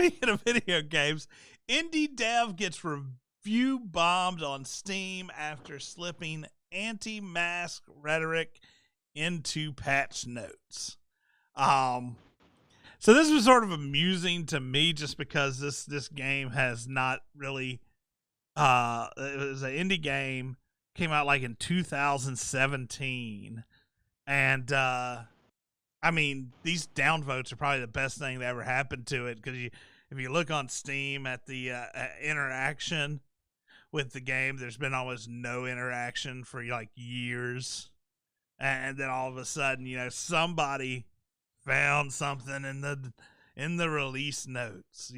speaking of video games, indie dev gets review bombed on Steam after slipping anti-mask rhetoric into patch notes. So this was sort of amusing to me just because this game has not really it was an indie game, came out like in 2017, and I mean, these downvotes are probably the best thing that ever happened to it, because if you look on Steam at the interaction with the game, there's been almost no interaction for like years, and then all of a sudden, somebody found something in the release notes,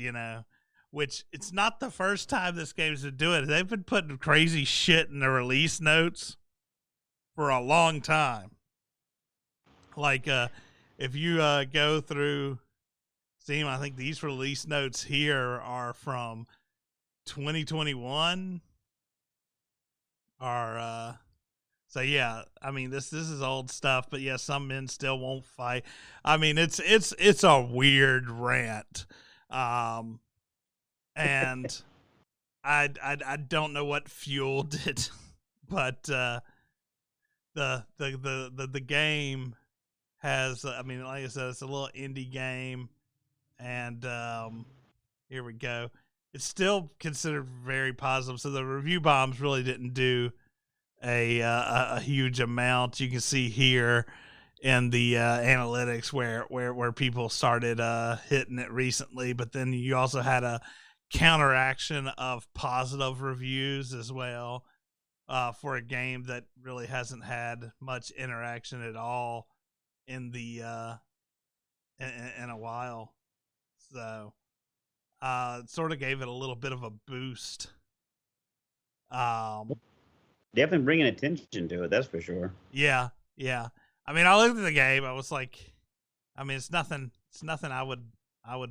which it's not the first time this game's been doing it. They've been putting crazy shit in the release notes for a long time. Like, if you go through Steam, I think these release notes here are from 2021. So yeah, I mean this is old stuff, but yeah, some men still won't fight. I mean it's a weird rant, and I don't know what fueled it, but the game has, I mean, like I said, it's a little indie game, and here we go. It's still considered very positive, so the review bombs really didn't do a huge amount. You can see here in the analytics where people started hitting it recently, but then you also had a counteraction of positive reviews as well for a game that really hasn't had much interaction at all in the in a while. So it sort of gave it a little bit of a boost. Definitely bringing attention to it, that's for sure. Yeah. I mean, I looked at the game. I was like, I mean, it's nothing I would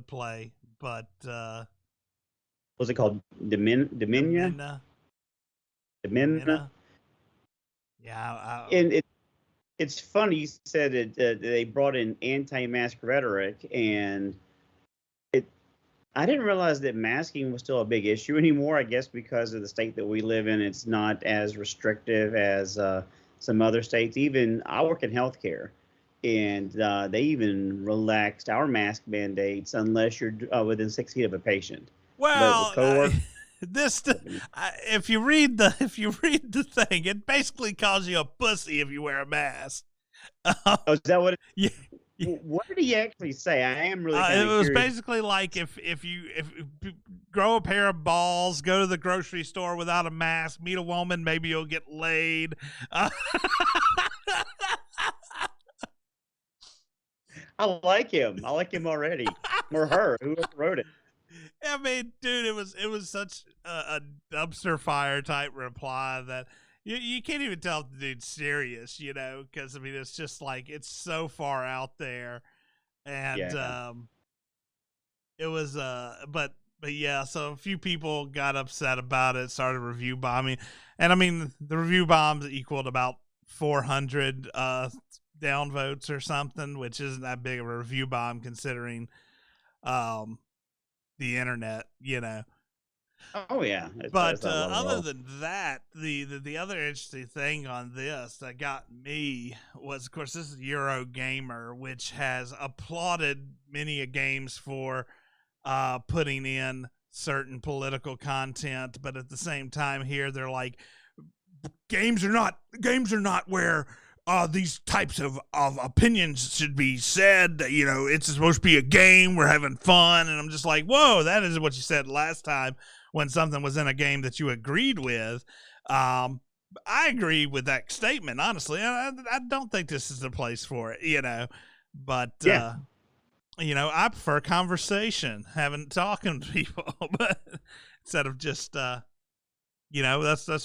play, but What's it called? Domina. Yeah, And it's funny you said that they brought in anti-mask rhetoric, and I didn't realize that masking was still a big issue anymore. I guess because of the state that we live in, it's not as restrictive as some other states. Even I work in healthcare, and they even relaxed our mask mandates unless you're within 6 feet of a patient. But with well, coworkers, if you read the thing, it basically calls you a pussy if you wear a mask. oh, is that what? Yeah. What did he actually say? I am really It was curious. basically like if you grow a pair of balls, go to the grocery store without a mask, meet a woman, maybe you'll get laid. I like him. I like him already. Or her, whoever wrote it. I mean, dude, it was such a dumpster fire type reply that you can't even tell if the dude's serious, because I mean it's just like it's so far out there, and Yeah. it was but yeah, so a few people got upset about it, started review bombing, and I mean the review bombs equaled about 400 downvotes or something, which isn't that big of a review bomb considering the internet, Oh yeah. But other level. than that, the other interesting thing on this that got me was, of course, this is Eurogamer, which has applauded many games for putting in certain political content, but at the same time, here they're like, games are not where these types of opinions should be said. It's supposed to be a game. We're having fun. And I'm just like, whoa, that is what you said last time when something was in a game that you agreed with. I agree with that statement, honestly. I don't think this is the place for it, but, Yeah. I prefer conversation, talking to people, but instead of just, that's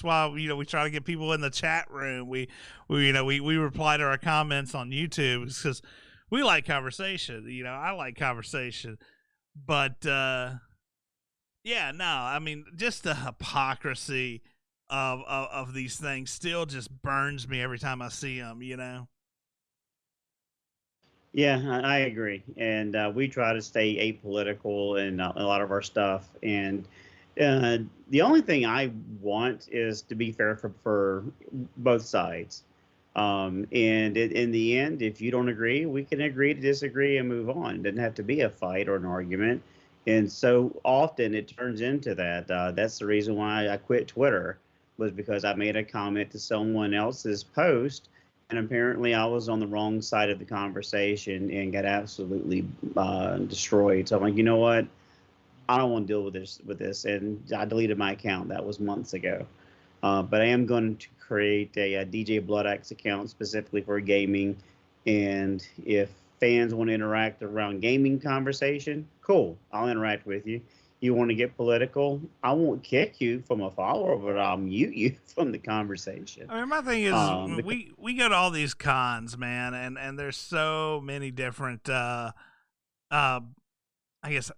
why we try to get people in the chat room. We reply to our comments on YouTube because we like conversation. I like conversation, but yeah, no, I mean just the hypocrisy of these things still just burns me every time I see them. Yeah, I agree, and we try to stay apolitical in a lot of our stuff. And uh, the only thing I want is to be fair for both sides. And in the end, if you don't agree, we can agree to disagree and move on. It doesn't have to be a fight or an argument. And so often it turns into that. That's the reason why I quit Twitter, was because I made a comment to someone else's post, and apparently I was on the wrong side of the conversation and got absolutely destroyed. So I'm like, you know what? I don't want to deal with this, and I deleted my account. That was months ago. But I am going to create a DJ Bloodaxe account specifically for gaming, and if fans want to interact around gaming conversation, cool, I'll interact with you. You want to get political? I won't kick you from a follower, but I'll mute you from the conversation. I mean, my thing is, Because we go to all these cons, man, and there's so many different, uh, I guess,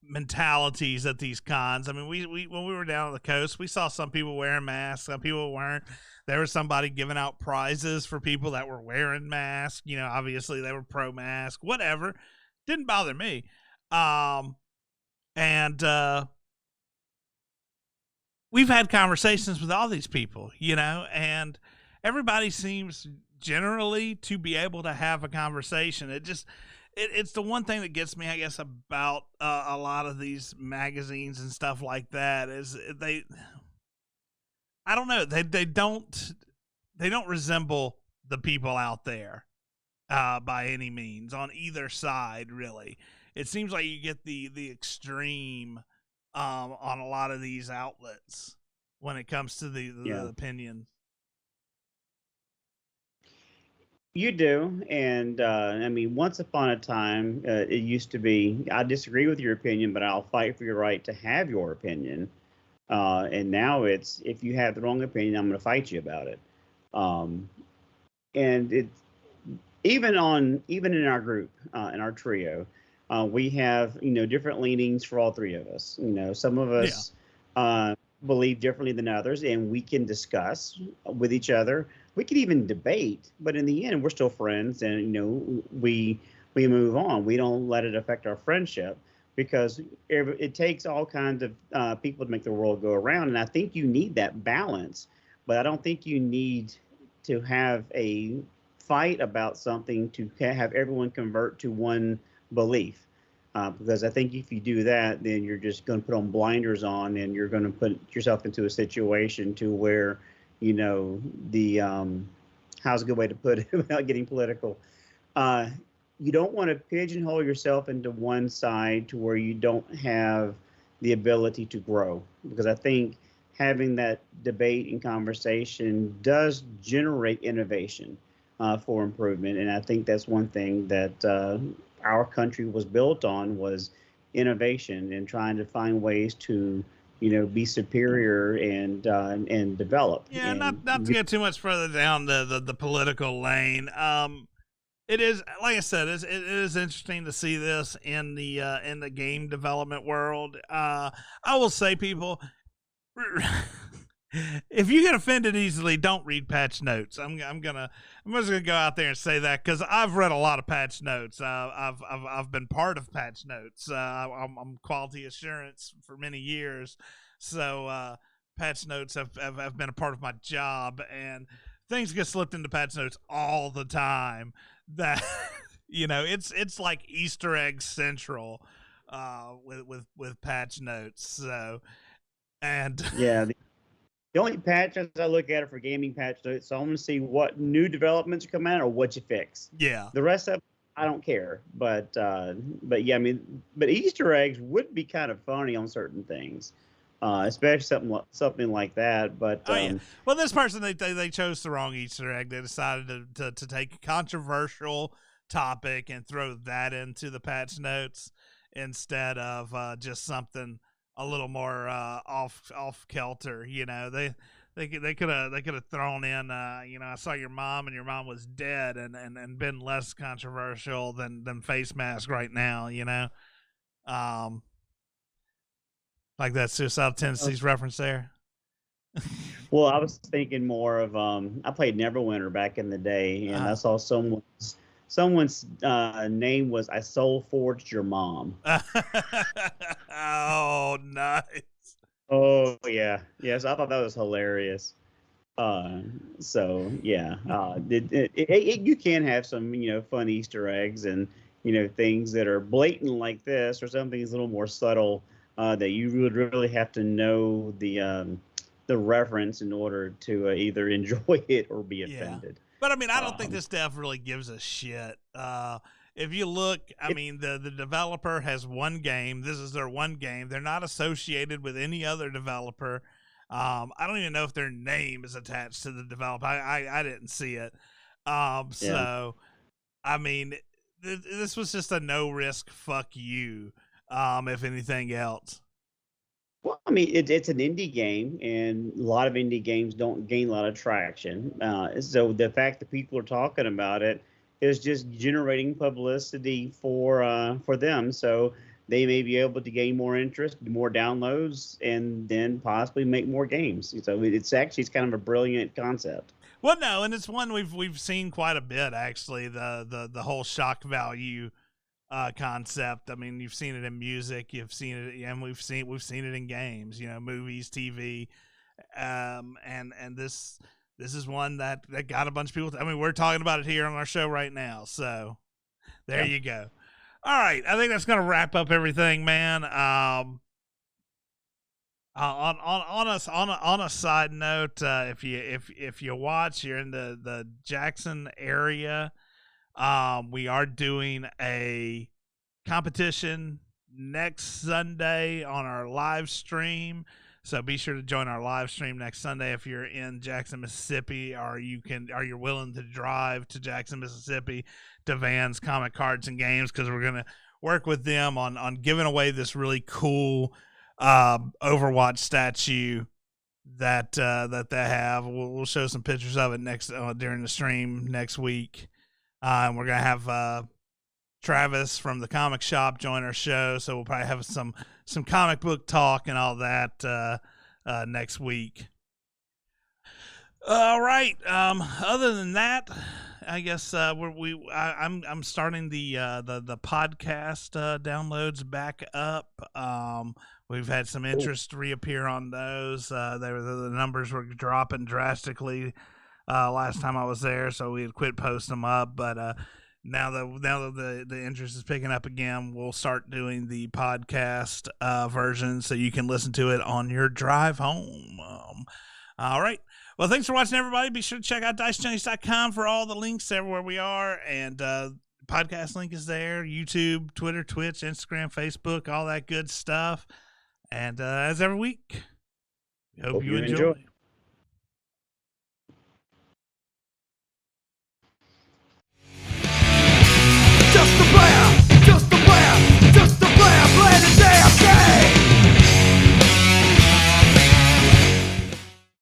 mentalities at these cons. I mean, we when we were down on the coast, we saw some people wearing masks, some people weren't. There was somebody giving out prizes for people that were wearing masks. You know, obviously they were pro mask, whatever. Didn't bother me. Um, and we've had conversations with all these people, you know, and everybody seems generally to be able to have a conversation. It's the one thing that gets me, I guess, about a lot of these magazines and stuff like that is I don't know, they don't resemble the people out there by any means on either side. Really, it seems like you get the extreme on a lot of these outlets when it comes to yeah, the opinion. you do. And I mean, once upon a time, it used to be, I disagree with your opinion, but I'll fight for your right to have your opinion. And now it's, if you have the wrong opinion, I'm going to fight you about it. Um, and it's even in our group, in our trio, we have, different leanings for all three of us. Some of Yeah. us uh, believe differently than others, and we can discuss with each other. We can even debate, but in the end, we're still friends, and we move on. We don't let it affect our friendship, because it takes all kinds of people to make the world go around, and I think you need that balance. But I don't think you need to have a fight about something to have everyone convert to one belief. Because I think if you do that, then you're just going to put on blinders on, and you're going to put yourself into a situation to where, the how's a good way to put it without getting political. Uh, you don't want to pigeonhole yourself into one side to where you don't have the ability to grow, because I think having that debate and conversation does generate innovation for improvement. And I think that's one thing that our country was built on, was innovation and trying to find ways to, be superior and develop. Yeah, And not to get too much further down the political lane. It is, like I said, it is interesting to see this in the game development world. I will say, people, if you get offended easily, don't read patch notes. I'm just gonna go out there and say that, because I've read a lot of patch notes. I've been part of patch notes. I'm quality assurance for many years, so patch notes have been a part of my job, and things get slipped into patch notes all the time. That it's like Easter egg central with patch notes. So and yeah, the only patches I look at are for gaming patch notes. So I want to see what new developments are coming out or what you fix. yeah. The rest of it, I don't care. But yeah, I mean, but Easter eggs would be kind of funny on certain things, especially something like that. But Oh yeah. Well, this person they chose the wrong Easter egg. They decided to take a controversial topic and throw that into the patch notes instead of just something a little more off kilter. They could have thrown in. I saw your mom, and your mom was dead, and been less controversial than face mask right now. Um, like that suicidal tendencies reference there. Well, I was thinking more of I played Neverwinter back in the day, and I Uh, saw someone's someone's name was "I Soul Forged Your Mom." Oh, nice. Oh yeah, yes, I thought that was hilarious. So yeah, you can have some fun Easter eggs and things that are blatant like this, or something that's a little more subtle that you would really have to know the reference in order to either enjoy it or be Yeah. offended. But I mean, I don't think Um, this dev really gives a shit. If you look, I it, mean, the developer has one game. This is their one game. They're not associated with any other developer. I don't even know if their name is attached to the developer. I didn't see it. yeah. So I mean, this was just a no risk fuck you. If anything else. Well, I mean, it's an indie game, and a lot of indie games don't gain a lot of traction. So the fact that people are talking about it is just generating publicity for them. So they may be able to gain more interest, more downloads, and then possibly make more games. So it's kind of a brilliant concept. Well, no, and it's one we've seen quite a bit actually. The whole shock value concept. I mean, you've seen it in music, you've seen it, and we've seen it in games. You know, movies, TV, and this is one that got a bunch of people. I mean, we're talking about it here on our show right now. So there Yeah. you go. All right, I think that's gonna wrap up everything, man. On a side note, if you watch, you're in the Jackson area. We are doing a competition next Sunday on our live stream. So be sure to join our live stream next Sunday if you're in Jackson, Mississippi, or you're willing to drive to Jackson, Mississippi to Vans Comic Cards and Games, because we're gonna work with them on giving away this really cool Overwatch statue that they have. We'll show some pictures of it next during the stream next week. And we're gonna have Travis from the comic shop join our show, so we'll probably have some comic book talk and all that next week. All right. Other than that, I guess I'm starting the podcast downloads back up. We've had some Cool. interest reappear on those. The numbers were dropping drastically last time I was there, so we had quit posting them up. But now that the interest is picking up again, we'll start doing the podcast version so you can listen to it on your drive home. All right. Well, thanks for watching, everybody. Be sure to check out Dicejunkies.com for all the links everywhere we are. And podcast link is there. YouTube, Twitter, Twitch, Instagram, Facebook, all that good stuff. And as every week, we hope Hope you you enjoy. enjoy.